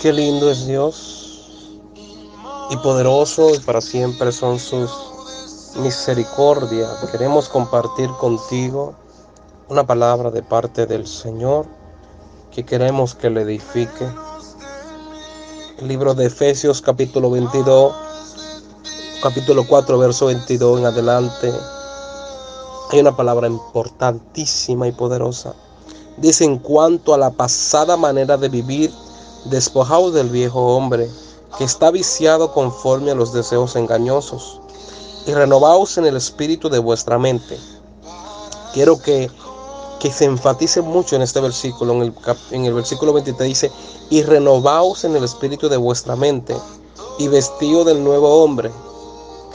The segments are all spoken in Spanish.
Qué lindo es Dios y poderoso, y para siempre son sus misericordias. Queremos compartir contigo una palabra de parte del Señor que queremos que le edifique. El libro de Efesios capítulo 22, capítulo 4, verso 22 en adelante. Hay una palabra importantísima y poderosa. Dice: en cuanto a la pasada manera de vivir, despojaos del viejo hombre, que está viciado conforme a los deseos engañosos, y renovaos en el espíritu de vuestra mente. Quiero que se enfatice mucho en este versículo. En el versículo 23 dice: y renovaos en el espíritu de vuestra mente, y vestíos del nuevo hombre,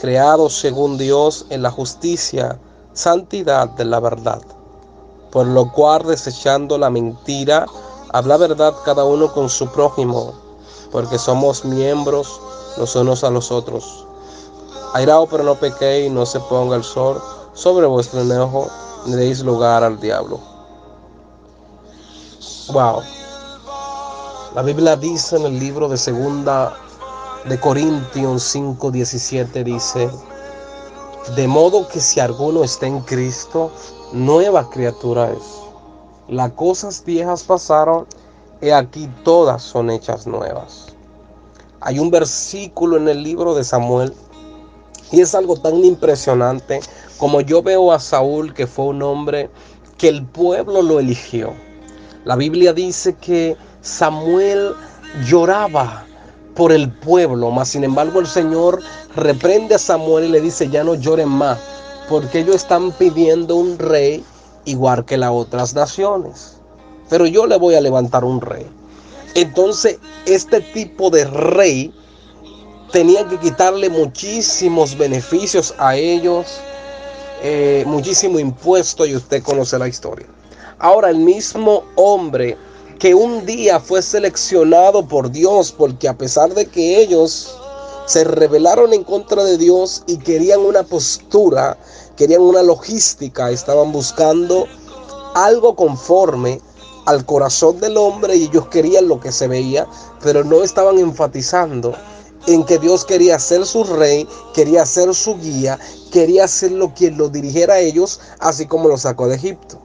creado según Dios en la justicia, santidad de la verdad. Por lo cual, desechando la mentira, habla verdad cada uno con su prójimo, porque somos miembros los unos a los otros. Airaos, pero no pequéis, no se ponga el sol sobre vuestro enojo, ni deis lugar al diablo. Wow. La Biblia dice en el libro de Segunda de Corintios 5:17, dice: de modo que si alguno está en Cristo, nueva criatura es. Las cosas viejas pasaron, y aquí todas son hechas nuevas. Hay un versículo en el libro de Samuel, y es algo tan impresionante como yo veo a Saúl, que fue un hombre que el pueblo lo eligió. La Biblia dice que Samuel lloraba por el pueblo, mas sin embargo el Señor reprende a Samuel y le dice: ya no lloren más, porque ellos están pidiendo un rey igual que las otras naciones, pero yo le voy a levantar un rey. Entonces este tipo de rey tenía que quitarle muchísimos beneficios a ellos, muchísimo impuesto, y usted conoce la historia. Ahora, el mismo hombre que un día fue seleccionado por Dios, porque a pesar de que ellos se rebelaron en contra de Dios y querían una postura, querían una logística, estaban buscando algo conforme al corazón del hombre, y ellos querían lo que se veía, pero no estaban enfatizando en que Dios quería ser su rey, quería ser su guía, quería ser quien lo dirigiera a ellos, así como lo sacó de Egipto.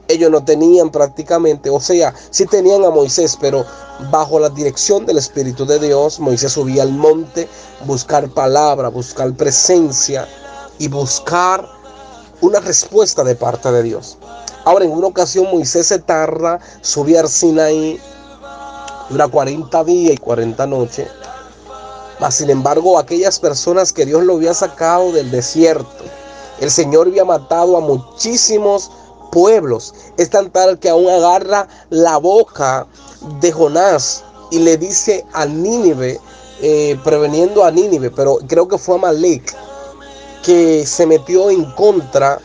Ellos no tenían prácticamente, o sea, sí tenían a Moisés, pero bajo la dirección del Espíritu de Dios. Moisés subía al monte, buscar palabra, buscar presencia y buscar una respuesta de parte de Dios. Ahora, en una ocasión Moisés se tarda, sube al Sinaí, dura 40 días y 40 noches. Mas sin embargo, aquellas personas que Dios lo había sacado del desierto, el Señor había matado a muchísimos pueblos. Es tan tal que aún agarra la boca de Jonás y le dice a Nínive, preveniendo a Nínive, pero creo que fue Amalek, que se metió en contra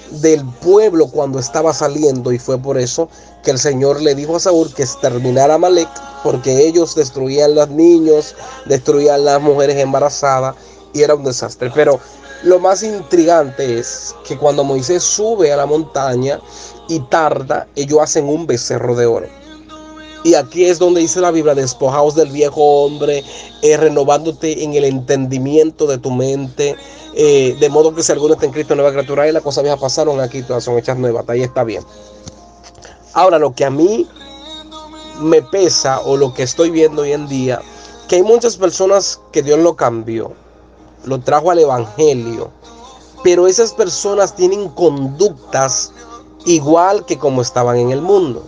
del pueblo cuando estaba saliendo, y fue por eso que el Señor le dijo a Saúl que exterminara a Amalek, porque ellos destruían los niños, destruían las mujeres embarazadas, y era un desastre. Pero lo más intrigante es que cuando Moisés sube a la montaña y tarda, ellos hacen un becerro de oro. Y aquí es donde dice la Biblia: despojaos del viejo hombre, renovándote en el entendimiento de tu mente, de modo que si alguno está en Cristo, nueva criatura, y las cosas viejas pasaron, aquí todas son hechas nuevas. Ahí está bien. Ahora, lo que a mí me pesa, o lo que estoy viendo hoy en día, que hay muchas personas que Dios lo cambió, lo trajo al evangelio, pero esas personas tienen conductas igual que como estaban en el mundo.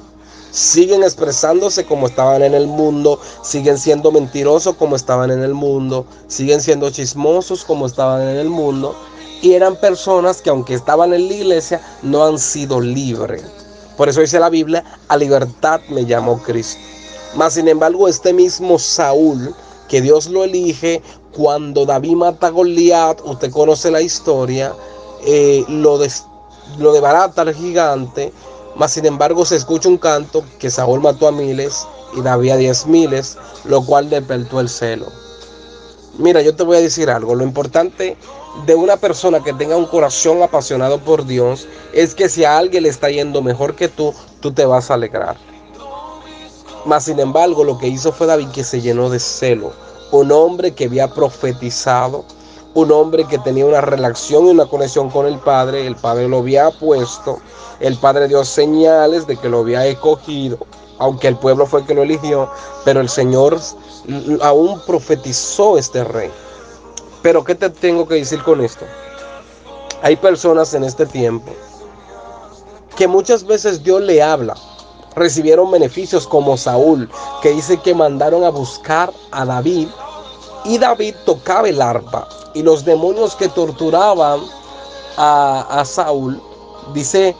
Siguen expresándose como estaban en el mundo, siguen siendo mentirosos como estaban en el mundo, siguen siendo chismosos como estaban en el mundo, y eran personas que, aunque estaban en la iglesia, no han sido libres. Por eso dice la Biblia: a libertad me llamó Cristo. Mas sin embargo, este mismo Saúl, que Dios lo elige, cuando David mata a Goliat, usted conoce la historia, lo desbarata al gigante. Mas sin embargo se escucha un canto que Saúl mató a miles y David a 10,000, lo cual despertó el celo. Mira, yo te voy a decir algo. Lo importante de una persona que tenga un corazón apasionado por Dios es que si a alguien le está yendo mejor que tú te vas a alegrar. Mas sin embargo, lo que hizo fue David, que se llenó de celo. Un hombre que había profetizado, un hombre que tenía una relación y una conexión con el Padre lo había puesto, el Padre dio señales de que lo había escogido, aunque el pueblo fue el que lo eligió, pero el Señor aún profetizó este rey. Pero ¿qué te tengo que decir con esto? Hay personas en este tiempo que muchas veces Dios le habla, recibieron beneficios como Saúl, que dice que mandaron a buscar a David y David tocaba el arpa, y los demonios que torturaban a Saúl, dice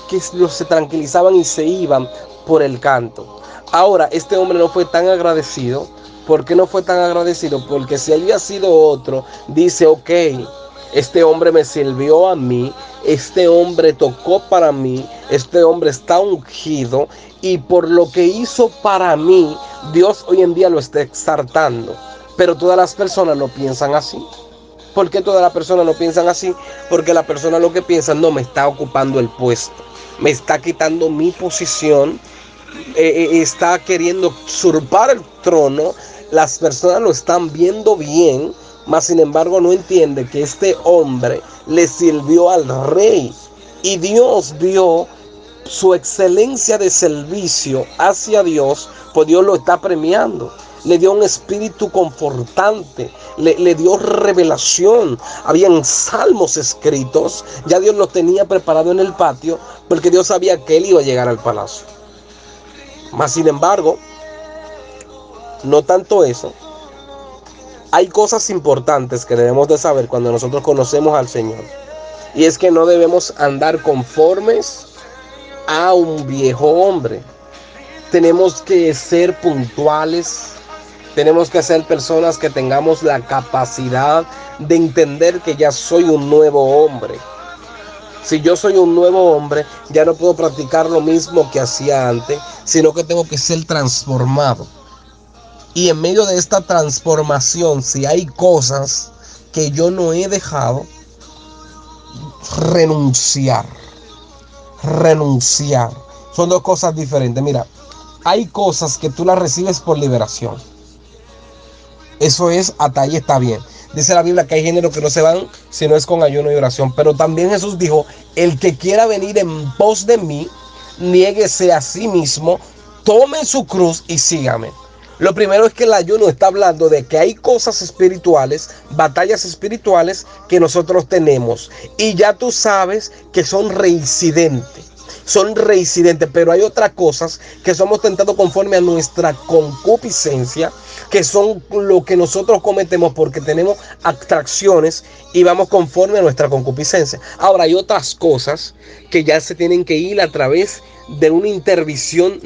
que se tranquilizaban y se iban por el canto. Ahora, este hombre no fue tan agradecido. ¿Por qué no fue tan agradecido? Porque si había sido otro, dice, ok, este hombre me sirvió a mí, este hombre tocó para mí, este hombre está ungido, y por lo que hizo para mí, Dios hoy en día lo está exaltando. Pero todas las personas no piensan así. ¿Por qué todas las personas no piensan así? Porque la persona lo que piensa, no, me está ocupando el puesto, me está quitando mi posición, está queriendo usurpar el trono. Las personas lo están viendo bien, mas sin embargo no entiende que este hombre le sirvió al rey, y Dios vio su excelencia de servicio hacia Dios, pues Dios lo está premiando. Le dio un espíritu confortante, le dio revelación. Habían salmos escritos, ya Dios los tenía preparado en el patio, porque Dios sabía que él iba a llegar al palacio. Mas sin embargo, no tanto eso. Hay cosas importantes que debemos de saber cuando nosotros conocemos al Señor. Y es que no debemos andar conformes a un viejo hombre. Tenemos que ser puntuales. Tenemos que ser personas que tengamos la capacidad de entender que ya soy un nuevo hombre. Si yo soy un nuevo hombre, ya no puedo practicar lo mismo que hacía antes, sino que tengo que ser transformado. Y en medio de esta transformación, si hay cosas que yo no he dejado, renunciar. Son dos cosas diferentes. Mira, hay cosas que tú las recibes por liberación. Eso es, hasta ahí está bien. Dice la Biblia que hay géneros que no se van si no es con ayuno y oración. Pero también Jesús dijo, el que quiera venir en pos de mí, niéguese a sí mismo, tome su cruz y sígame. Lo primero es que el ayuno está hablando de que hay cosas espirituales, batallas espirituales que nosotros tenemos. Y ya tú sabes que son reincidentes. Pero hay otras cosas que somos tentados conforme a nuestra concupiscencia, que son lo que nosotros cometemos porque tenemos atracciones y vamos conforme a nuestra concupiscencia. Ahora hay otras cosas que ya se tienen que ir a través de una intervención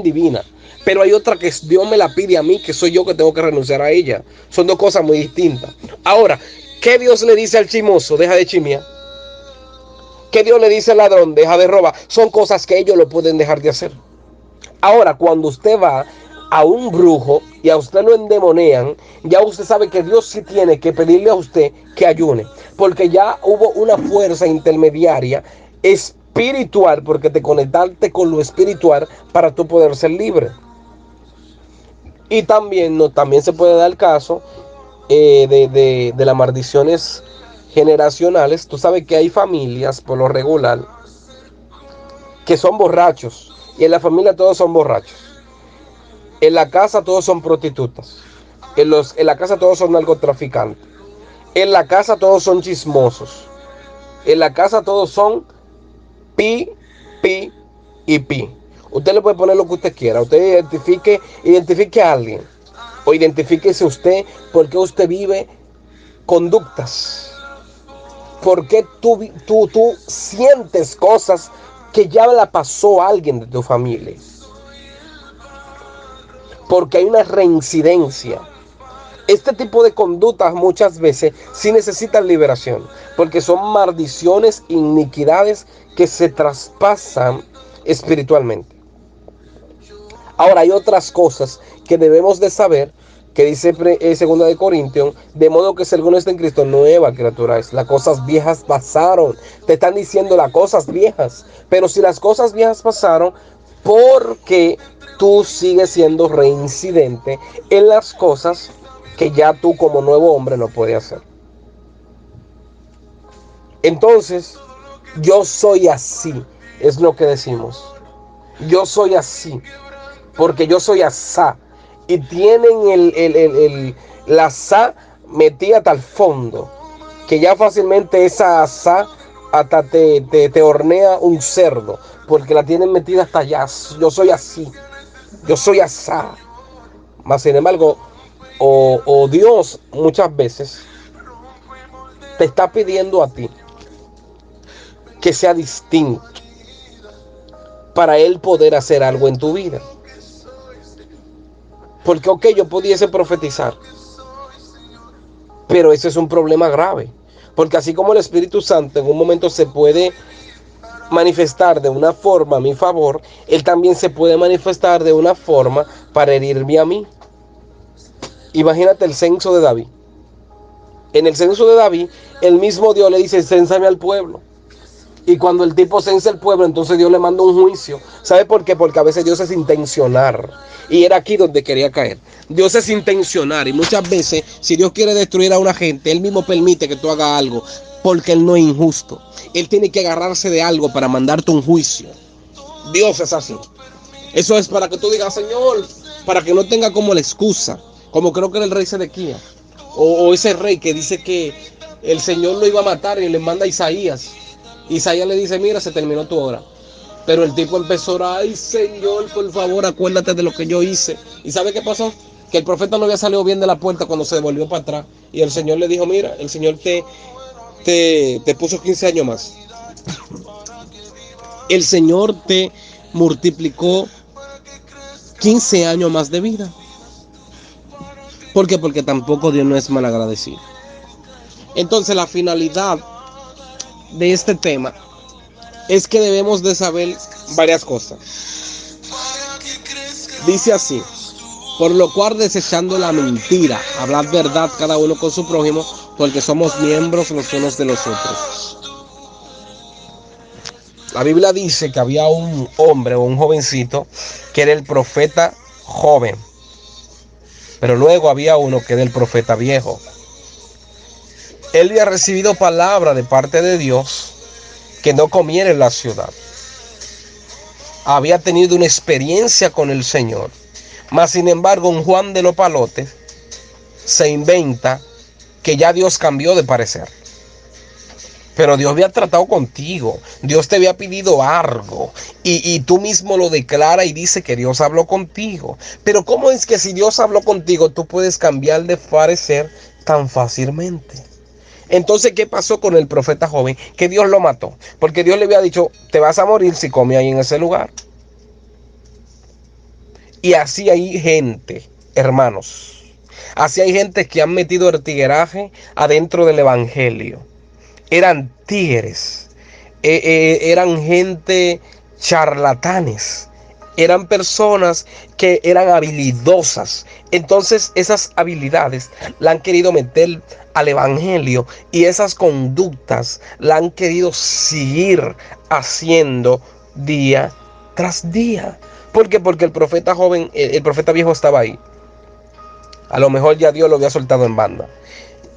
divina. Pero hay otra que Dios me la pide a mí, que soy yo que tengo que renunciar a ella. Son dos cosas muy distintas. Ahora, ¿qué Dios le dice al chismoso? Deja de chismear. ¿Qué Dios le dice al ladrón? Deja de robar. Son cosas que ellos lo pueden dejar de hacer. Ahora, cuando usted va a un brujo y a usted lo endemonean, ya usted sabe que Dios sí tiene que pedirle a usted que ayune, porque ya hubo una fuerza intermediaria espiritual, porque te conectaste con lo espiritual para tú poder ser libre. Y también se puede dar el caso de las maldiciones generacionales. Tú sabes que hay familias, por lo regular, que son borrachos. Y en la familia todos son borrachos. En la casa todos son prostitutas. En la casa todos son narcotraficantes. En la casa todos son chismosos. En la casa todos son pi, pi y pi. Usted le puede poner lo que usted quiera. Usted identifique a alguien. O identifíquese usted por qué usted vive conductas. ¿Por qué tú sientes cosas que ya la pasó a alguien de tu familia? Porque hay una reincidencia. Este tipo de conductas muchas veces sí necesitan liberación, porque son maldiciones, iniquidades que se traspasan espiritualmente. Ahora hay otras cosas que debemos de saber, que dice 2 Corintios, de modo que si alguno está en Cristo, nueva criatura es. Las cosas viejas pasaron. Te están diciendo las cosas viejas. Pero si las cosas viejas pasaron, porque tú sigues siendo reincidente en las cosas que ya tú como nuevo hombre no puedes hacer. Entonces, yo soy así, es lo que decimos. Yo soy así, porque yo soy asá. Y tienen la asá metida hasta el fondo, que ya fácilmente esa asá hasta te hornea un cerdo, porque la tienen metida hasta allá. Yo soy así, yo soy asá. Mas sin embargo, o Dios muchas veces te está pidiendo a ti que sea distinto para Él poder hacer algo en tu vida. Porque ok, yo pudiese profetizar, pero ese es un problema grave. Porque así como el Espíritu Santo en un momento se puede manifestar de una forma a mi favor, Él también se puede manifestar de una forma para herirme a mí. Imagínate el censo de David. En el censo de David, el mismo Dios le dice, cénsame al pueblo. Y cuando el tipo censa el pueblo, entonces Dios le manda un juicio. ¿Sabe por qué? Porque a veces Dios es intencional. Y era aquí donde quería caer. Dios es intencional. Y muchas veces, si Dios quiere destruir a una gente, Él mismo permite que tú hagas algo. Porque Él no es injusto. Él tiene que agarrarse de algo para mandarte un juicio. Dios es así. Eso es para que tú digas, Señor, para que no tenga como la excusa. Como creo que era el rey Sedequías. O ese rey que dice que el Señor lo iba a matar y le manda a Isaías. Isaías le dice, mira, se terminó tu hora. Pero el tipo empezó a orar, ay Señor, por favor, acuérdate de lo que yo hice. ¿Y sabe qué pasó? Que el profeta no había salido bien de la puerta cuando se devolvió para atrás. Y el Señor le dijo, mira, el Señor te puso 15 años más. El Señor te multiplicó 15 años más de vida. ¿Por qué? Porque tampoco Dios no es malagradecido. Entonces la finalidad de este tema es que debemos de saber varias cosas. Dice así, por lo cual desechando la mentira, hablad verdad cada uno con su prójimo, porque somos miembros los unos de los otros. La Biblia dice que había un hombre o un jovencito que era el profeta joven, pero luego había uno que era el profeta viejo. Él había recibido palabra de parte de Dios que no comiera en la ciudad. Había tenido una experiencia con el Señor. Mas sin embargo, un Juan de los Palotes se inventa que ya Dios cambió de parecer. Pero Dios había tratado contigo. Dios te había pedido algo. Y tú mismo lo declara y dice que Dios habló contigo. Pero ¿cómo es que si Dios habló contigo, tú puedes cambiar de parecer tan fácilmente? Entonces, ¿qué pasó con el profeta joven? Que Dios lo mató. Porque Dios le había dicho, te vas a morir si comes ahí en ese lugar. Y así hay gente, hermanos. Así hay gente que han metido el tigueraje adentro del evangelio. Eran tigres. Eran gente charlatanes. Eran personas que eran habilidosas. Entonces esas habilidades la han querido meter al evangelio y esas conductas la han querido seguir haciendo día tras día. ¿Por qué? Porque el profeta joven, el profeta viejo estaba ahí. A lo mejor ya Dios lo había soltado en banda.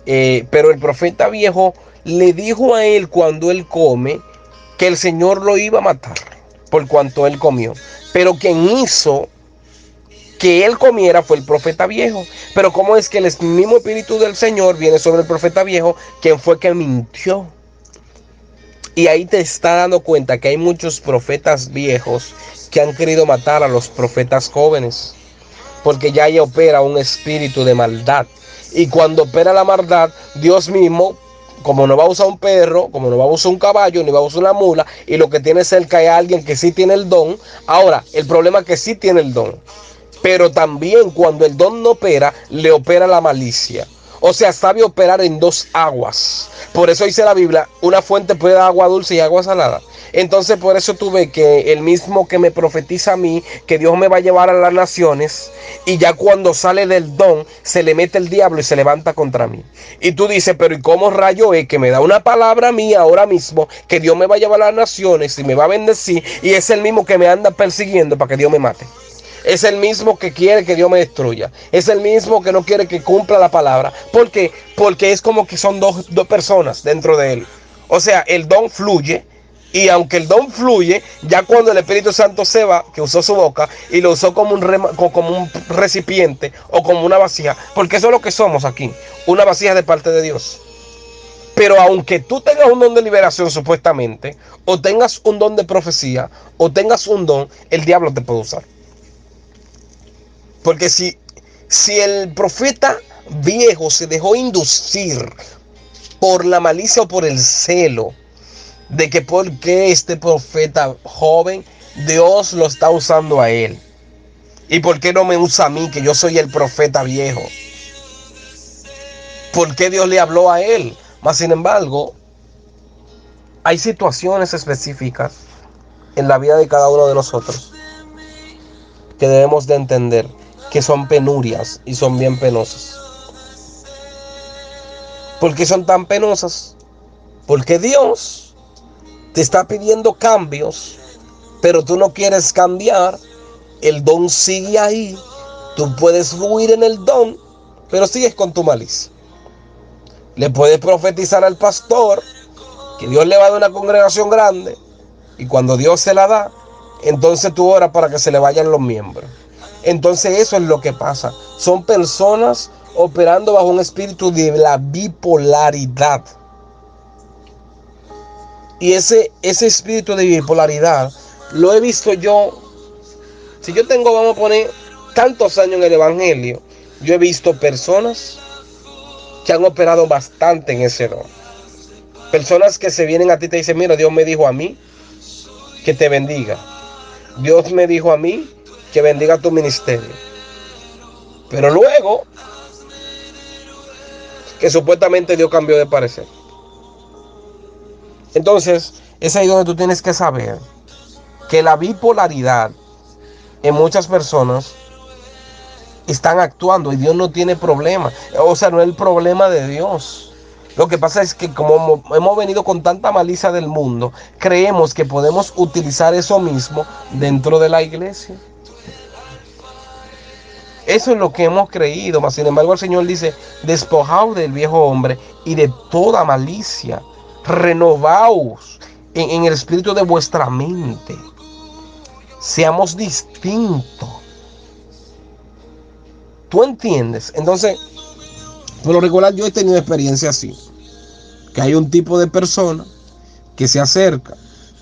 Pero el profeta viejo le dijo a él cuando él come que el Señor lo iba a matar por cuanto él comió. Pero quien hizo que él comiera fue el profeta viejo. Pero ¿cómo es que el mismo espíritu del Señor viene sobre el profeta viejo? ¿Quién fue que mintió? Y ahí te está dando cuenta que hay muchos profetas viejos que han querido matar a los profetas jóvenes. Porque ya ahí opera un espíritu de maldad. Y cuando opera la maldad, Dios mismo, como no va a usar un perro, como no va a usar un caballo, ni va a usar una mula, y lo que tiene cerca es alguien que sí tiene el don. Ahora, el problema es que sí tiene el don. Pero también cuando el don no opera, le opera la malicia. O sea, sabe operar en dos aguas. Por eso dice la Biblia, una fuente puede dar agua dulce y agua salada. Entonces por eso tú ves que el mismo que me profetiza a mí, que Dios me va a llevar a las naciones, y ya cuando sale del don, se le mete el diablo y se levanta contra mí. Y tú dices, pero ¿y cómo rayo es que me da una palabra a mí ahora mismo, que Dios me va a llevar a las naciones y me va a bendecir, y es el mismo que me anda persiguiendo para que Dios me mate? Es el mismo que quiere que Dios me destruya. Es el mismo que no quiere que cumpla la palabra. ¿Por qué? Porque es como que son dos personas dentro de él. O sea, el don fluye. Y aunque el don fluye, ya cuando el Espíritu Santo se va, que usó su boca y lo usó como un recipiente o como una vasija, porque eso es lo que somos aquí, una vasija de parte de Dios. Pero aunque tú tengas un don de liberación supuestamente, o tengas un don de profecía, o tengas un don, el diablo te puede usar. Porque si el profeta viejo se dejó inducir por la malicia o por el celo, de que por qué este profeta joven Dios lo está usando a él, y por qué no me usa a mí, que yo soy el profeta viejo, por qué Dios le habló a él. Mas sin embargo, hay situaciones específicas en la vida de cada uno de nosotros que debemos de entender que son penurias y son bien penosas. ¿Por qué son tan penosas? Porque Dios te está pidiendo cambios, pero tú no quieres cambiar. El don sigue ahí. Tú puedes fluir en el don, pero sigues con tu malicia. Le puedes profetizar al pastor que Dios le va a dar una congregación grande, y cuando Dios se la da, entonces tú oras para que se le vayan los miembros. Entonces eso es lo que pasa. Son personas operando bajo un espíritu de la bipolaridad. Y ese espíritu de bipolaridad lo he visto yo. Si yo tengo, vamos a poner, tantos años en el evangelio, yo he visto personas que han operado bastante en ese don. Personas que se vienen a ti y te dicen, mira, Dios me dijo a mí que te bendiga. Dios me dijo a mí que bendiga tu ministerio. Pero luego, que supuestamente Dios cambió de parecer. Entonces, es ahí donde tú tienes que saber que la bipolaridad en muchas personas están actuando y Dios no tiene problema. O sea, no es el problema de Dios. Lo que pasa es que como hemos venido con tanta malicia del mundo, creemos que podemos utilizar eso mismo dentro de la iglesia. Eso es lo que hemos creído, mas sin embargo el Señor dice, despojaos del viejo hombre y de toda malicia, renovaos en el espíritu de vuestra mente, seamos distintos. ¿Tú entiendes? Entonces, por lo regular yo he tenido experiencia así, que hay un tipo de persona que se acerca,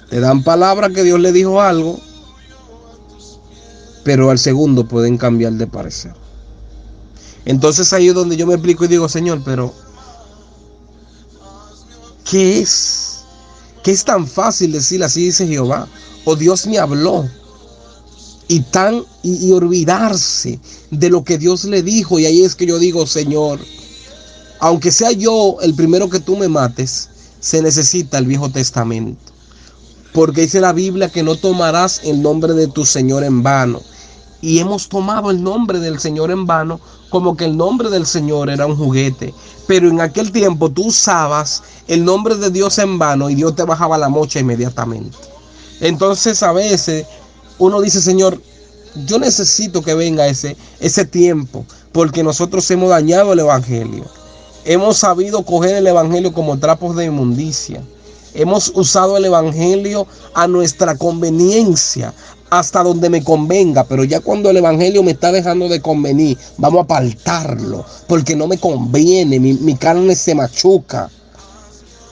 te dan palabra que Dios le dijo algo, pero al segundo pueden cambiar de parecer. Entonces ahí es donde yo me explico y digo, Señor, pero ¿qué es? ¿Qué es tan fácil decir así dice Jehová? O Dios me habló. Y olvidarse de lo que Dios le dijo. Y ahí es que yo digo, Señor, aunque sea yo el primero que tú me mates, se necesita el Viejo Testamento. Porque dice la Biblia que no tomarás el nombre de tu Señor en vano. Y hemos tomado el nombre del Señor en vano como que el nombre del Señor era un juguete. Pero en aquel tiempo tú usabas el nombre de Dios en vano y Dios te bajaba la mocha inmediatamente. Entonces a veces uno dice, Señor, yo necesito que venga ese tiempo, porque nosotros hemos dañado el evangelio. Hemos sabido coger el evangelio como trapos de inmundicia. Hemos usado el evangelio a nuestra conveniencia, hasta donde me convenga, pero ya cuando el evangelio me está dejando de convenir, vamos a apartarlo, porque no me conviene, mi carne se machuca.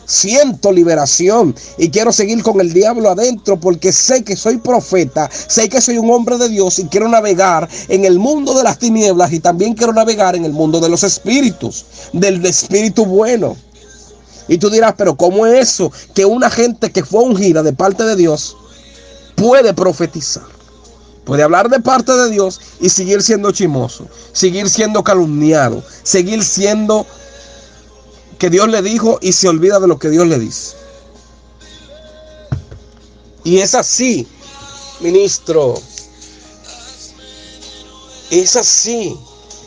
Siento liberación y quiero seguir con el diablo adentro porque sé que soy profeta, sé que soy un hombre de Dios y quiero navegar en el mundo de las tinieblas y también quiero navegar en el mundo de los espíritus, del espíritu bueno. Y tú dirás, pero ¿cómo es eso? Que una gente que fue ungida de parte de Dios puede profetizar. Puede hablar de parte de Dios y seguir siendo chismoso, seguir siendo calumniado, seguir siendo que Dios le dijo y se olvida de lo que Dios le dice. Y es así, ministro. Es así.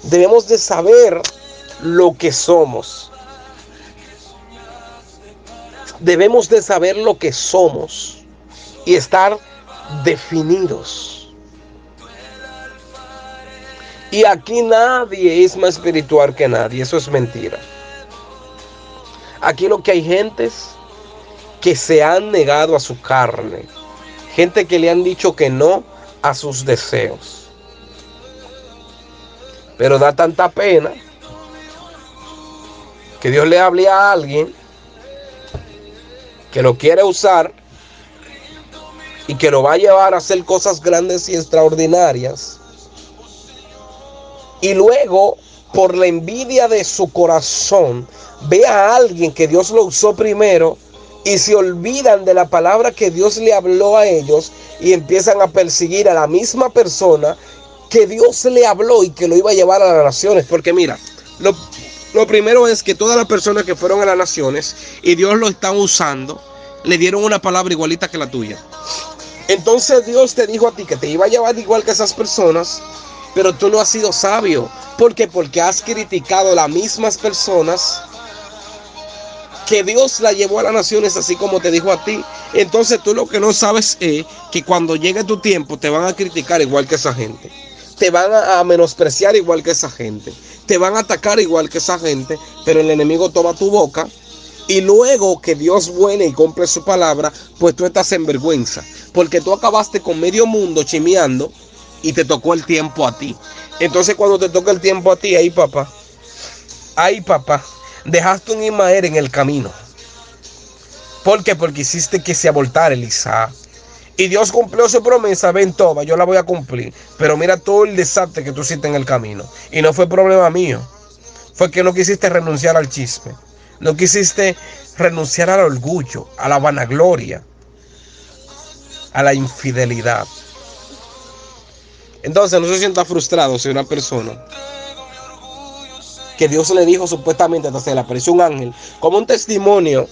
Debemos de saber lo que somos. Debemos de saber lo que somos y estar definidos. Y aquí nadie es más espiritual que nadie. Eso es mentira. Aquí lo que hay gentes que se han negado a su carne. Gente que le han dicho que no a sus deseos. Pero da tanta pena que Dios le hable a alguien que lo quiere usar y que lo va a llevar a hacer cosas grandes y extraordinarias. Y luego, por la envidia de su corazón, ve a alguien que Dios lo usó primero y se olvidan de la palabra que Dios le habló a ellos y empiezan a perseguir a la misma persona que Dios le habló y que lo iba a llevar a las naciones. Porque mira, lo primero es que todas las personas que fueron a las naciones y Dios lo está usando, le dieron una palabra igualita que la tuya. Entonces Dios te dijo a ti que te iba a llevar igual que esas personas, pero tú no has sido sabio. ¿Por qué? Porque has criticado a las mismas personas que Dios la llevó a las naciones así como te dijo a ti. Entonces tú lo que no sabes es que cuando llegue tu tiempo te van a criticar igual que esa gente. Te van a menospreciar igual que esa gente. Te van a atacar igual que esa gente, pero el enemigo toma tu boca. Y luego que Dios vuelve y cumple su palabra, pues tú estás en vergüenza. Porque tú acabaste con medio mundo chimeando y te tocó el tiempo a ti. Entonces cuando te toca el tiempo a ti, ay papá, dejaste un Ismael en el camino. ¿Por qué? Porque hiciste que se abortara Elisa. Y Dios cumplió su promesa, ven toma, yo la voy a cumplir. Pero mira todo el desastre que tú hiciste en el camino. Y no fue problema mío. Fue que no quisiste renunciar al chisme. No quisiste renunciar al orgullo, a la vanagloria, a la infidelidad. Entonces no se sienta frustrado si una persona que Dios le dijo supuestamente, hasta se le apareció un ángel, como un testimonio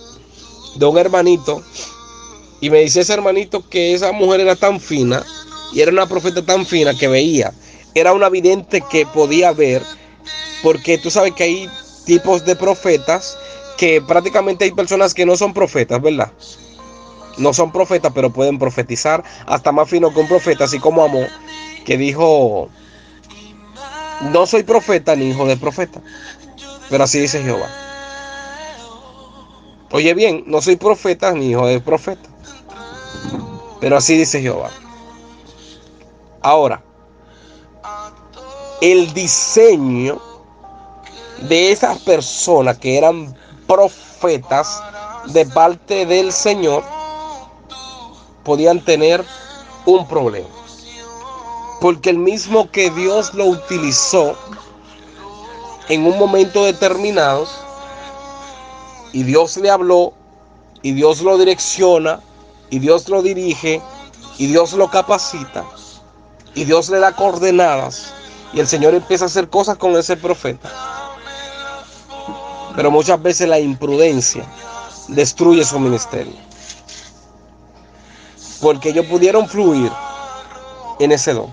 de un hermanito, y me dice ese hermanito que esa mujer era tan fina y era una profeta tan fina que veía, era una vidente que podía ver, porque tú sabes que hay tipos de profetas que prácticamente hay personas que no son profetas, ¿verdad? No son profetas, pero pueden profetizar hasta más fino que un profeta, así como Amós, que dijo: no soy profeta ni hijo de profeta, pero así dice Jehová. Oye bien, no soy profeta ni hijo de profeta, pero así dice Jehová. Ahora, el diseño de esas personas que eran profetas de parte del Señor podían tener un problema. Porque el mismo que Dios lo utilizó en un momento determinado, y Dios le habló, y Dios lo direcciona, y Dios lo dirige, y Dios lo capacita, y Dios le da coordenadas, y el Señor empieza a hacer cosas con ese profeta. Pero muchas veces la imprudencia destruye su ministerio. Porque ellos pudieron fluir en ese don.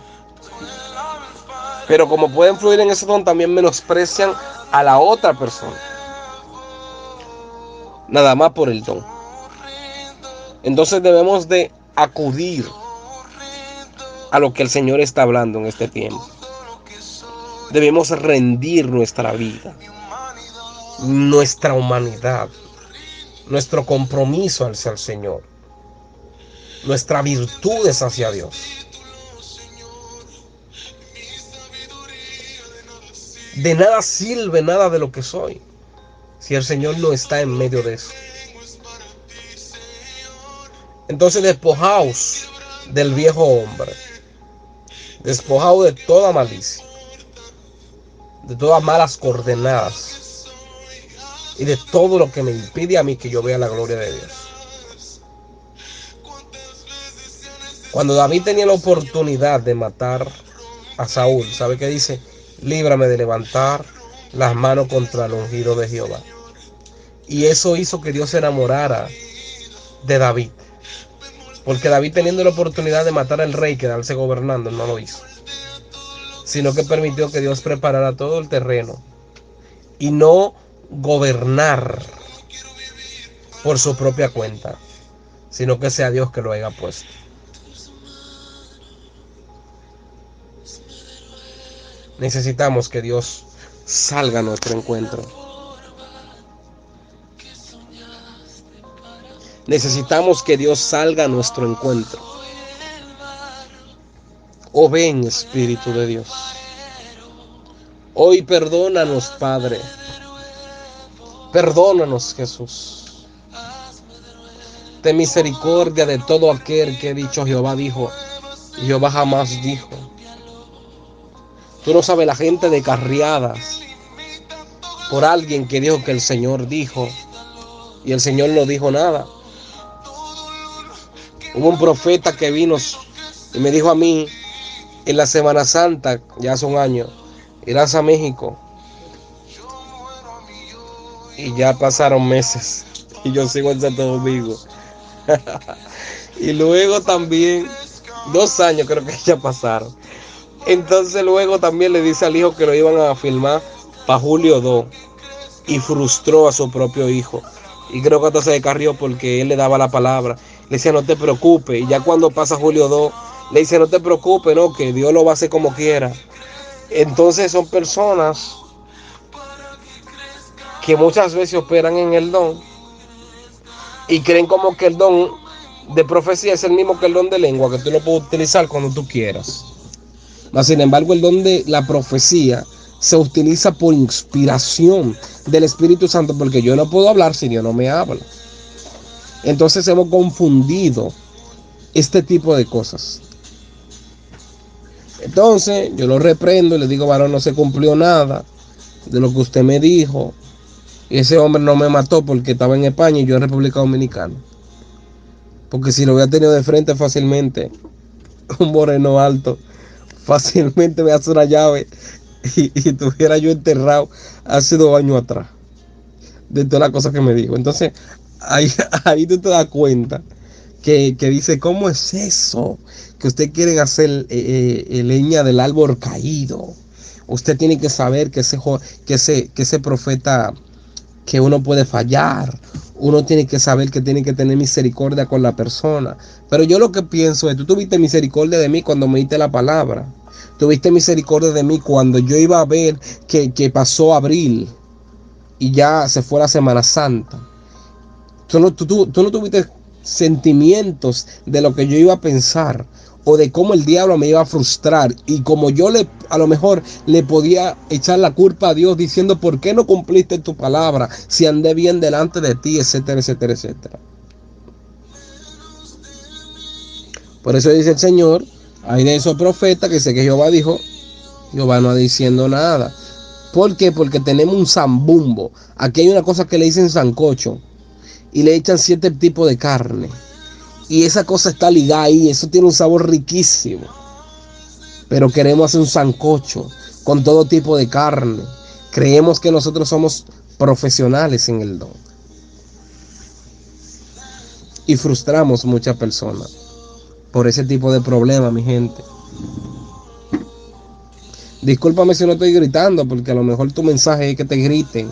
Pero como pueden fluir en ese don, también menosprecian a la otra persona. Nada más por el don. Entonces debemos de acudir a lo que el Señor está hablando en este tiempo. Debemos rendir nuestra vida, nuestra humanidad, nuestro compromiso hacia el Señor, nuestras virtudes hacia Dios. De nada sirve nada de lo que soy si el Señor no está en medio de eso. Entonces despojaos del viejo hombre, despojaos de toda malicia, de todas malas coordenadas y de todo lo que me impide a mí que yo vea la gloria de Dios. Cuando David tenía la oportunidad de matar a Saúl, ¿sabe qué dice? Líbrame de levantar las manos contra el ungido de Jehová. Y eso hizo que Dios se enamorara de David. Porque David, teniendo la oportunidad de matar al rey, quedarse gobernando, no lo hizo. Sino que permitió que Dios preparara todo el terreno. Y no gobernar por su propia cuenta, sino que sea Dios que lo haya puesto. Necesitamos que Dios salga a nuestro encuentro. Necesitamos que Dios salga a nuestro encuentro. Oh, ven, Espíritu de Dios. Hoy perdónanos, Padre. Perdónanos, Jesús. Ten misericordia de todo aquel que ha dicho Jehová dijo. Jehová jamás dijo. Tú no sabes la gente descarriadas por alguien que dijo que el Señor dijo y el Señor no dijo nada. Hubo un profeta que vino y me dijo a mí en la Semana Santa, ya hace un año, irás a México. Y ya pasaron meses y yo sigo en Santo Domingo. Y luego también 2 años creo que ya pasaron. Entonces luego también le dice al hijo que lo iban a filmar para julio 2 y frustró a su propio hijo. Y creo que hasta se descarrió porque él le daba la palabra. Le decía, no te preocupes. Y ya cuando pasa julio 2, le dice, no te preocupes, no, que Dios lo va a hacer como quiera. Entonces son personas que muchas veces operan en el don y creen como que el don de profecía es el mismo que el don de lengua, que tú lo puedes utilizar cuando tú quieras. Mas, sin embargo, el don de la profecía se utiliza por inspiración del Espíritu Santo, porque yo no puedo hablar si Dios no me habla. Entonces hemos confundido este tipo de cosas. Entonces yo lo reprendo y le digo, varón, no se cumplió nada de lo que usted me dijo. Y ese hombre no me mató porque estaba en España y yo en República Dominicana. Porque si lo hubiera tenido de frente fácilmente, un moreno alto, fácilmente me hace una llave y tuviera yo enterrado hace 2 años atrás. De todas las cosas que me dijo. Entonces, ahí tú te das cuenta que dice, ¿cómo es eso? Que usted quiere hacer leña del árbol caído. Usted tiene que saber que ese profeta, que uno puede fallar. Uno tiene que saber que tiene que tener misericordia con la persona. Pero yo lo que pienso es, tú tuviste misericordia de mí cuando me diste la palabra. Tuviste misericordia de mí cuando yo iba a ver que pasó abril y ya se fue la Semana Santa. Tú no tuviste sentimientos de lo que yo iba a pensar o de cómo el diablo me iba a frustrar, y como yo a lo mejor le podía echar la culpa a Dios diciendo, ¿por qué no cumpliste tu palabra si andé bien delante de ti? Etcétera, etcétera, etcétera. Por eso dice el Señor, hay de esos profetas que sé que Jehová dijo, Jehová no está diciendo nada. ¿Por qué? Porque tenemos un zambumbo. Aquí hay una cosa que le dicen sancocho y le echan 7 tipos de carne. Y esa cosa está ligada ahí, eso tiene un sabor riquísimo. Pero queremos hacer un sancocho con todo tipo de carne. Creemos que nosotros somos profesionales en el don. Y frustramos muchas personas por ese tipo de problemas, mi gente. Discúlpame si no estoy gritando, porque a lo mejor tu mensaje es que te griten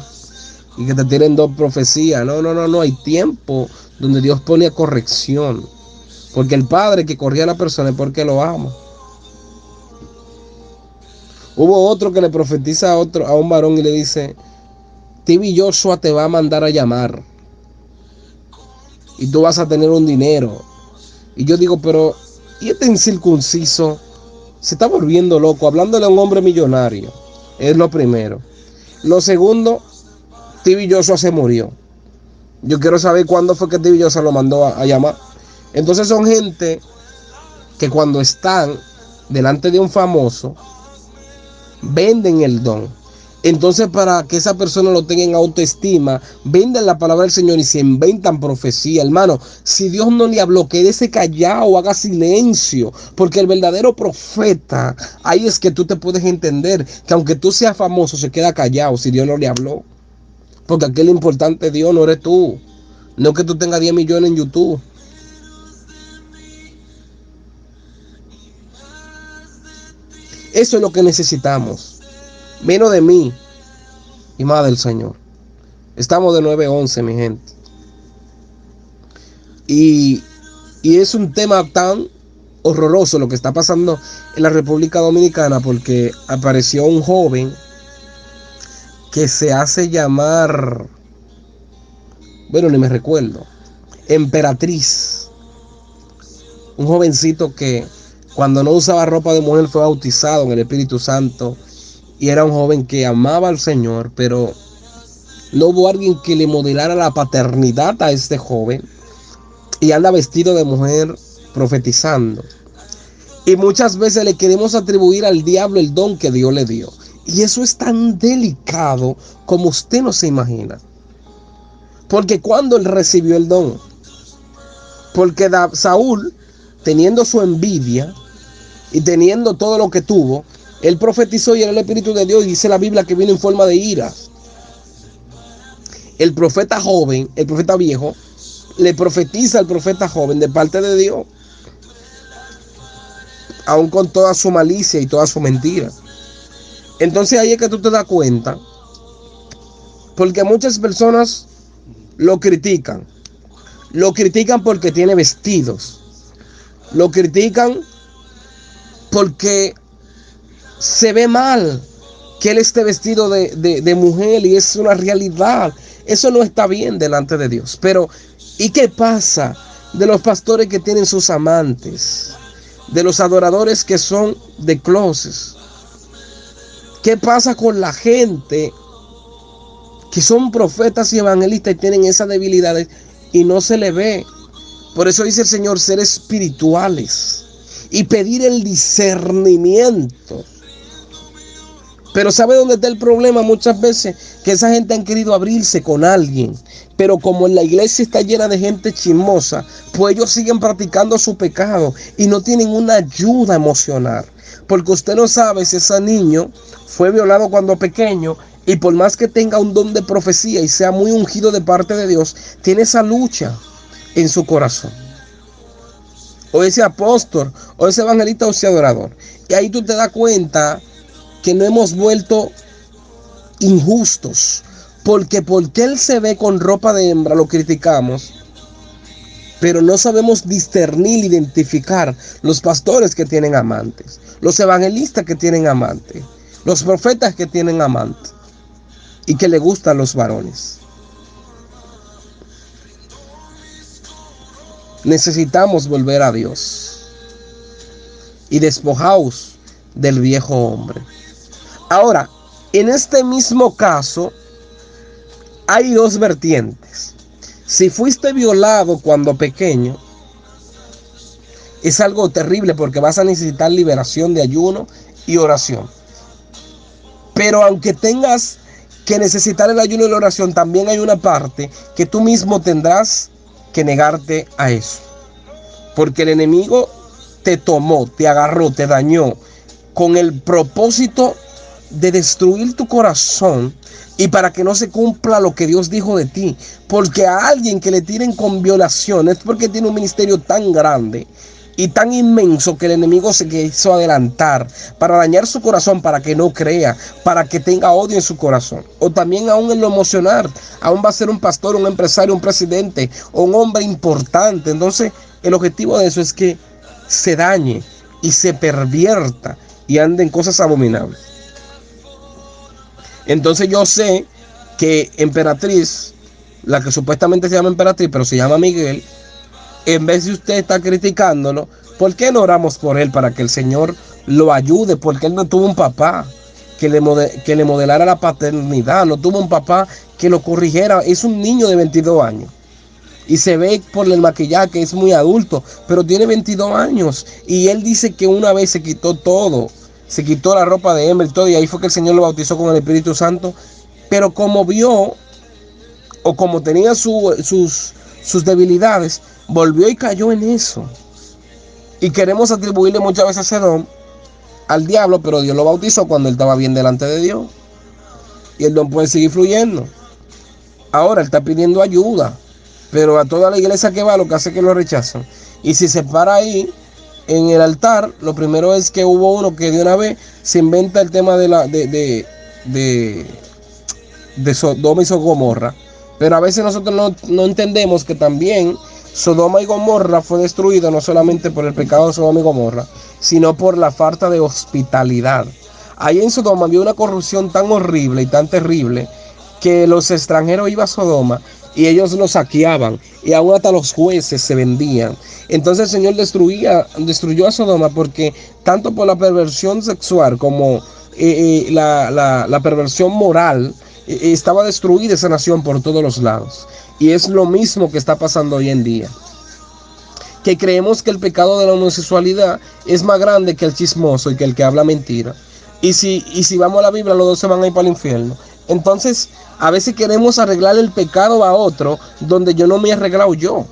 y que te tiren 2 profecías. No hay tiempo donde Dios pone a corrección, porque el padre que corría a la persona es porque lo ama. Hubo otro que le profetiza a un varón y le dice, Tibi Joshua te va a mandar a llamar y tú vas a tener un dinero. Y yo digo, pero ¿y este incircunciso se está volviendo loco hablándole a un hombre millonario? Es lo primero. Lo segundo, Tibi Joshua se murió. Yo quiero saber cuándo fue que Tibi Joshua lo mandó a llamar. Entonces son gente que cuando están delante de un famoso, venden el don. Entonces, para que esa persona lo tenga en autoestima, venden la palabra del Señor y se inventan profecía. Hermano, si Dios no le habló, quédese callado, haga silencio. Porque el verdadero profeta, ahí es que tú te puedes entender que aunque tú seas famoso, se queda callado si Dios no le habló. Porque aquí lo importante es Dios, no eres tú. No que tú tengas 10 millones en YouTube. Eso es lo que necesitamos. Menos de mí y más del Señor. Estamos de 9-11, mi gente. Y es un tema tan horroroso lo que está pasando en la República Dominicana, porque apareció un joven que se hace llamar, bueno, ni me recuerdo, Emperatriz. Un jovencito que cuando no usaba ropa de mujer fue bautizado en el Espíritu Santo. Y era un joven que amaba al Señor, pero no hubo alguien que le modelara la paternidad a este joven. Y anda vestido de mujer profetizando. Y muchas veces le queremos atribuir al diablo el don que Dios le dio. Y eso es tan delicado como usted no se imagina. Porque cuando él recibió el don, porque Saúl, teniendo su envidia y teniendo todo lo que tuvo, él profetizó y era el Espíritu de Dios, y dice la Biblia que vino en forma de ira. El profeta joven, el profeta viejo, le profetiza al profeta joven de parte de Dios, aún con toda su malicia y toda su mentira. Entonces ahí es que tú te das cuenta, porque muchas personas lo critican porque tiene vestidos, lo critican porque se ve mal que él esté vestido de mujer, y es una realidad. Eso no está bien delante de Dios. Pero ¿y qué pasa de los pastores que tienen sus amantes? De los adoradores que son de closet. ¿Qué pasa con la gente que son profetas y evangelistas y tienen esas debilidades y no se le ve? Por eso dice el Señor, ser espirituales y pedir el discernimiento. Pero ¿sabe dónde está el problema? Muchas veces que esa gente han querido abrirse con alguien, pero como en la iglesia está llena de gente chismosa, pues ellos siguen practicando su pecado y no tienen una ayuda emocional. Porque usted no sabe si ese niño fue violado cuando pequeño, y por más que tenga un don de profecía y sea muy ungido de parte de Dios, tiene esa lucha en su corazón. O ese apóstol, o ese evangelista, o ese adorador. Y ahí tú te das cuenta que no hemos vuelto injustos, porque él se ve con ropa de hembra lo criticamos, pero no sabemos discernir, identificar los pastores que tienen amantes, los evangelistas que tienen amantes, los profetas que tienen amantes y que le gustan los varones. Necesitamos volver a Dios y despojaos del viejo hombre. Ahora, en este mismo caso, hay dos vertientes. Si fuiste violado cuando pequeño, es algo terrible porque vas a necesitar liberación de ayuno y oración. Pero aunque tengas que necesitar el ayuno y la oración, también hay una parte que tú mismo tendrás que negarte a eso. Porque el enemigo te tomó, te agarró, te dañó con el propósito de destruir tu corazón y para que no se cumpla lo que Dios dijo de ti. Porque a alguien que le tiren con violación es porque tiene un ministerio tan grande y tan inmenso que el enemigo se quiso adelantar para dañar su corazón, para que no crea, para que tenga odio en su corazón. O también aún en lo emocional, aún va a ser un pastor, un empresario, un presidente o un hombre importante. Entonces el objetivo de eso es que se dañe y se pervierta y ande en cosas abominables. Entonces yo sé que Emperatriz, la que supuestamente se llama Emperatriz, pero se llama Miguel, en vez de usted estar criticándolo, ¿por qué no oramos por él para que el Señor lo ayude? Porque él no tuvo un papá que le modelara la paternidad, no tuvo un papá que lo corrigiera. Es un niño de 22 años. Y se ve por el maquillaje que es muy adulto, pero tiene 22 años. Y él dice que una vez se quitó todo se quitó la ropa de hembra y todo, y ahí fue que el Señor lo bautizó con el Espíritu Santo. Pero como vio, o como tenía sus debilidades, volvió y cayó en eso. Y queremos atribuirle muchas veces ese don al diablo, pero Dios lo bautizó cuando él estaba bien delante de Dios. Y el don puede seguir fluyendo. Ahora él está pidiendo ayuda, pero a toda la iglesia que va, lo que hace es que lo rechazan. Y si se para ahí en el altar, lo primero es que hubo uno que de una vez se inventa el tema de Sodoma y Gomorra. Pero a veces nosotros no entendemos que también Sodoma y Gomorra fue destruido no solamente por el pecado de Sodoma y Gomorra, sino por la falta de hospitalidad. Ahí en Sodoma había una corrupción tan horrible y tan terrible que los extranjeros iban a Sodoma y ellos lo saqueaban, y aún hasta los jueces se vendían. Entonces el Señor destruyó a Sodoma porque tanto por la perversión sexual como la perversión moral, estaba destruida esa nación por todos los lados. Y es lo mismo que está pasando hoy en día, que creemos que el pecado de la homosexualidad es más grande que el chismoso y que el que habla mentira. Y si vamos a la Biblia, los dos se van a ir para el infierno. Entonces, a veces queremos arreglar el pecado a otro donde yo no me he arreglado yo,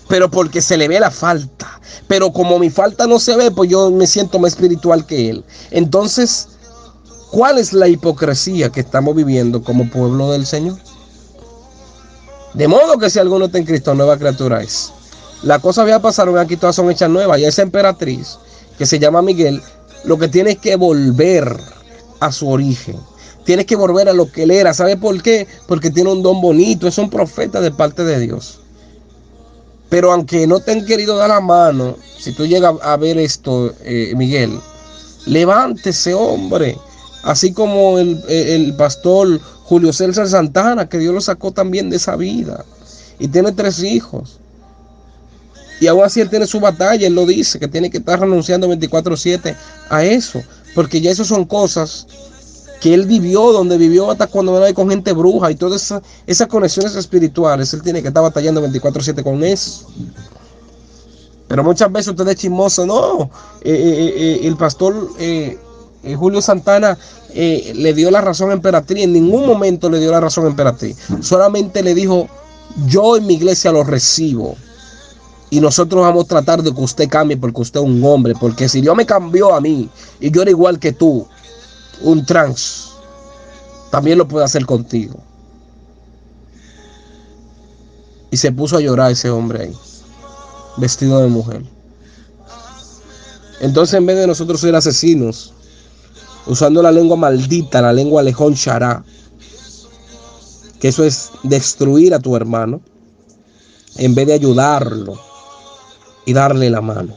pero porque se le ve la falta. Pero como mi falta no se ve, pues yo me siento más espiritual que él. Entonces, ¿cuál es la hipocresía que estamos viviendo como pueblo del Señor? De modo que si alguno está en Cristo, nueva criatura es. Las cosas ya pasaron, aquí todas son hechas nuevas. Y esa emperatriz, que se llama Miguel, lo que tiene es que volver a su origen. Tiene que volver a lo que él era. ¿Sabe por qué? Porque tiene un don bonito. Es un profeta de parte de Dios. Pero aunque no te han querido dar la mano, si tú llegas a ver esto, Miguel, levántese, hombre. Así como el pastor Julio César Santana, que Dios lo sacó también de esa vida. Y tiene 3 hijos. Y aún así él tiene su batalla. Él lo dice, que tiene que estar renunciando 24/7 a eso. Porque ya eso son cosas que él vivió, donde vivió hasta cuando era con gente bruja y todas esas conexiones espirituales. Él tiene que estar batallando 24/7 con eso. Pero muchas veces ustedes chismosos, no. El pastor Julio Santana le dio la razón a Emperatriz. En ningún momento le dio la razón a Emperatriz. Solamente le dijo, yo en mi iglesia lo recibo. Y nosotros vamos a tratar de que usted cambie porque usted es un hombre. Porque si Dios me cambió a mí y yo era igual que tú, un trans, también lo puede hacer contigo. Y se puso a llorar ese hombre ahí, vestido de mujer. Entonces, en vez de nosotros ser asesinos, usando la lengua maldita, la lengua lejón shará, que eso es destruir a tu hermano, en vez de ayudarlo y darle la mano,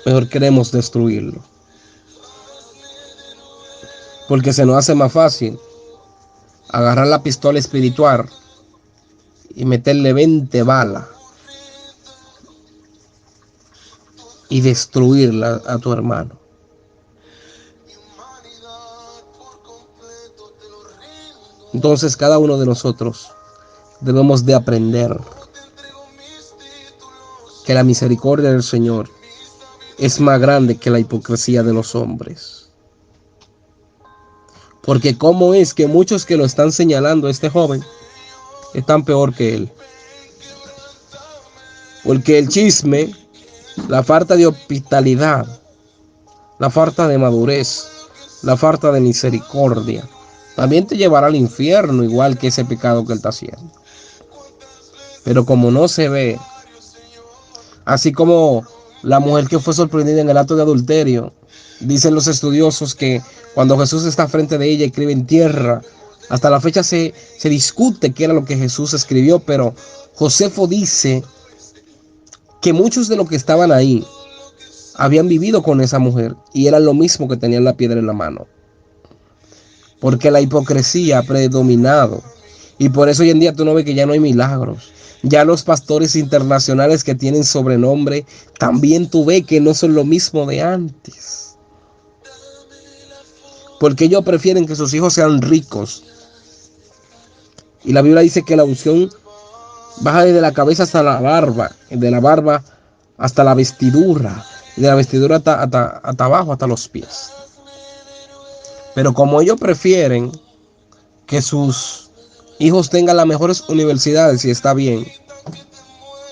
mejor queremos destruirlo. Porque se nos hace más fácil agarrar la pistola espiritual y meterle 20 balas y destruirla a tu hermano. Entonces cada uno de nosotros debemos de aprender que la misericordia del Señor es más grande que la hipocresía de los hombres. Porque cómo es que muchos que lo están señalando a este joven están peor que él. Porque el chisme, la falta de hospitalidad, la falta de madurez, la falta de misericordia, también te llevará al infierno, igual que ese pecado que él está haciendo. Pero como no se ve, así como la mujer que fue sorprendida en el acto de adulterio, dicen los estudiosos que cuando Jesús está frente de ella, escribe en tierra. Hasta la fecha se discute qué era lo que Jesús escribió, pero Josefo dice que muchos de los que estaban ahí habían vivido con esa mujer y eran lo mismo que tenían la piedra en la mano. Porque la hipocresía ha predominado. Y por eso hoy en día tú no ves que ya no hay milagros. Ya los pastores internacionales que tienen sobrenombre, también tú ves que no son lo mismo de antes. Porque ellos prefieren que sus hijos sean ricos. Y la Biblia dice que la unción baja desde la cabeza hasta la barba, de la barba hasta la vestidura. y de la vestidura hasta abajo, hasta los pies. Pero como ellos prefieren que sus hijos tengan las mejores universidades, y está bien,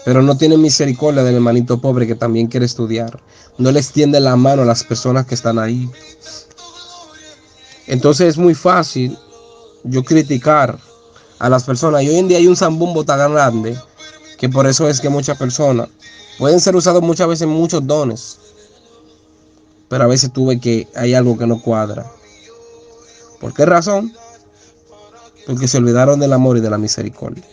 pero no tienen misericordia del hermanito pobre que también quiere estudiar, no les tiende la mano a las personas que están ahí. Entonces es muy fácil yo criticar a las personas. Y hoy en día hay un zambumbo tan grande que por eso es que muchas personas pueden ser usados muchas veces en muchos dones, pero a veces tú ves que hay algo que no cuadra. ¿Por qué razón? Porque se olvidaron del amor y de la misericordia.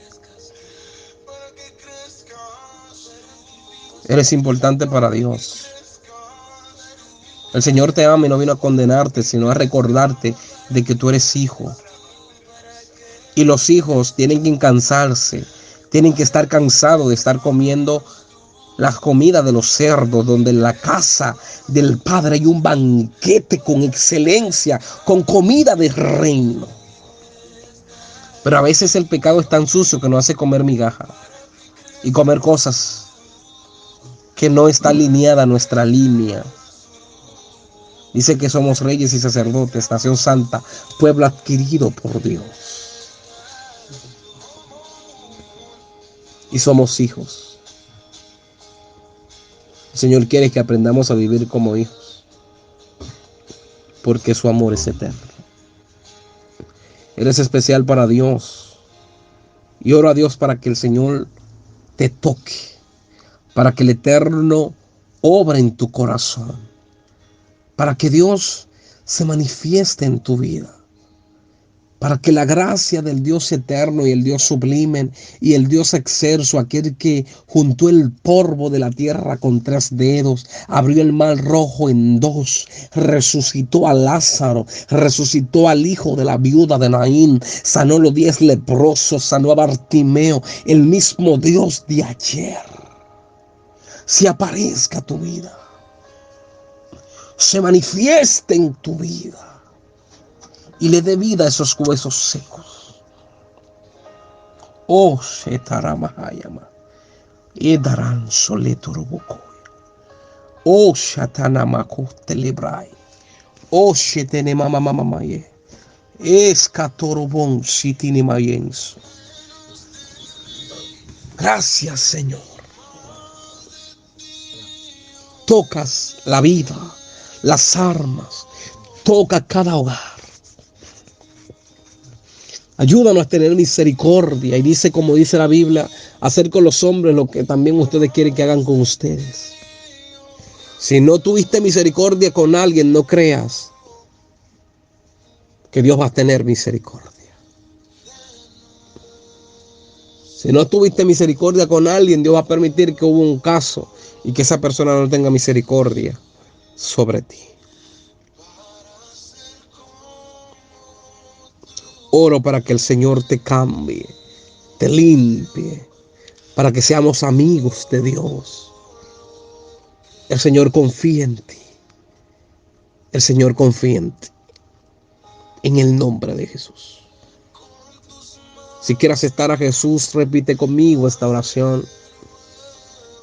Eres importante para Dios. El Señor te ama y no vino a condenarte, sino a recordarte de que tú eres hijo. Y los hijos tienen que cansarse, tienen que estar cansados de estar comiendo las comidas de los cerdos, donde en la casa del Padre hay un banquete con excelencia, con comida de reino. Pero a veces el pecado es tan sucio que nos hace comer migaja y comer cosas que no está alineada a nuestra línea. Dice que somos reyes y sacerdotes, nación santa, pueblo adquirido por Dios. Y somos hijos. El Señor quiere que aprendamos a vivir como hijos, porque su amor es eterno. Eres especial para Dios. Y oro a Dios para que el Señor te toque, para que el Eterno obre en tu corazón, para que Dios se manifieste en tu vida, para que la gracia del Dios eterno y el Dios sublime y el Dios excelso, aquel que juntó el polvo de la tierra con 3 dedos, abrió el mar rojo en 2, resucitó a Lázaro, resucitó al hijo de la viuda de Naín, sanó los 10 leprosos, sanó a Bartimeo, el mismo Dios de ayer se aparezca a tu vida, se manifieste en tu vida y le dé vida a esos huesos secos. Oh, Shetaramahayama, Edaran Soletorobokoy, oh, Shatanamaku Telebrai, oh, Shetenemamamamaye, Escatorobon Sitinimayenso. Gracias, Señor. Tocas la vida, las armas, toca cada hogar. Ayúdanos a tener misericordia. Y dice, como dice la Biblia, hacer con los hombres lo que también ustedes quieren que hagan con ustedes. Si no tuviste misericordia con alguien, no creas que Dios va a tener misericordia. Si no tuviste misericordia con alguien, Dios va a permitir que hubo un caso y que esa persona no tenga misericordia sobre ti. Oro para que el Señor te cambie, te limpie, para que seamos amigos de Dios. El Señor confía en ti. El Señor confía en ti. En el nombre de Jesús. Si quieres aceptar a Jesús, repite conmigo esta oración.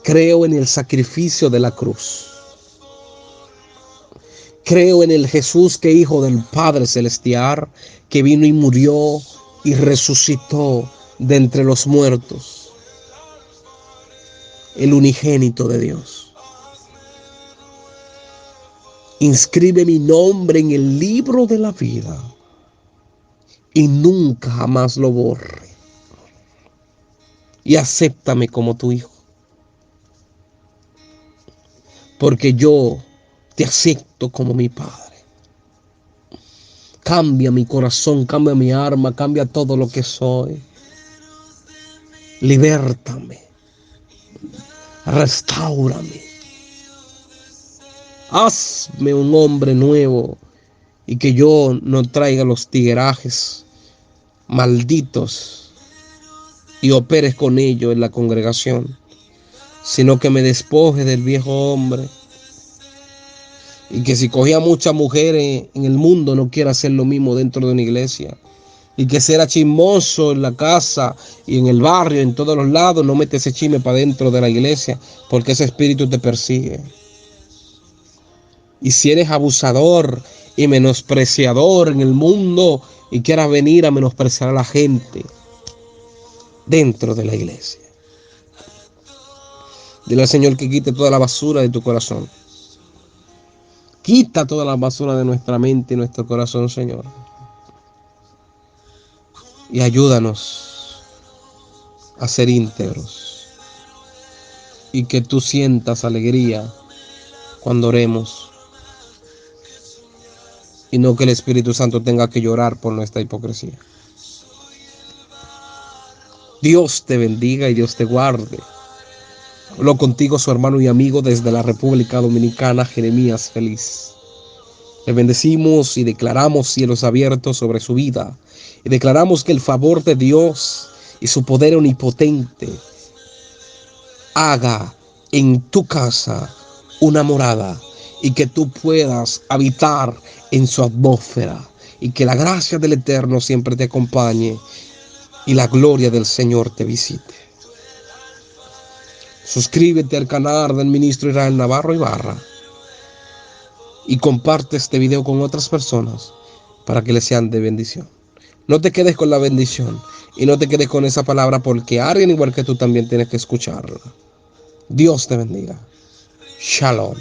Creo en el sacrificio de la cruz. Creo en el Jesús que Hijo del Padre Celestial, que vino y murió y resucitó de entre los muertos. El unigénito de Dios. Inscribe mi nombre en el libro de la vida y nunca jamás lo borre. Y acéptame como tu hijo. Porque yo te acepto como mi Padre. Cambia mi corazón, cambia mi alma, cambia todo lo que soy. Libértame. Restáurame. Hazme un hombre nuevo y que yo no traiga los tiguerajes malditos y operes con ellos en la congregación, sino que me despoje del viejo hombre. Y que si cogía muchas mujeres en el mundo, no quiera hacer lo mismo dentro de una iglesia. Y que si era chismoso en la casa y en el barrio, en todos los lados, no mete ese chisme para dentro de la iglesia, porque ese espíritu te persigue. Y si eres abusador y menospreciador en el mundo y quieras venir a menospreciar a la gente dentro de la iglesia, dile al Señor que quite toda la basura de tu corazón. Quita toda la basura de nuestra mente y nuestro corazón, Señor. Y ayúdanos a ser íntegros. Y que tú sientas alegría cuando oremos. Y no que el Espíritu Santo tenga que llorar por nuestra hipocresía. Dios te bendiga y Dios te guarde. Hablo contigo, su hermano y amigo desde la República Dominicana, Jeremías Feliz. Le bendecimos y declaramos cielos abiertos sobre su vida. Y declaramos que el favor de Dios y su poder omnipotente haga en tu casa una morada y que tú puedas habitar en su atmósfera. Y que la gracia del Eterno siempre te acompañe y la gloria del Señor te visite. Suscríbete al canal del ministro Israel Navarro Ibarra y comparte este video con otras personas para que les sean de bendición. No te quedes con la bendición y no te quedes con esa palabra, porque alguien igual que tú también tienes que escucharla. Dios te bendiga. Shalom.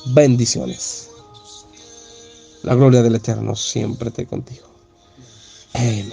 Bendiciones. La gloria del Eterno siempre esté contigo. Amén.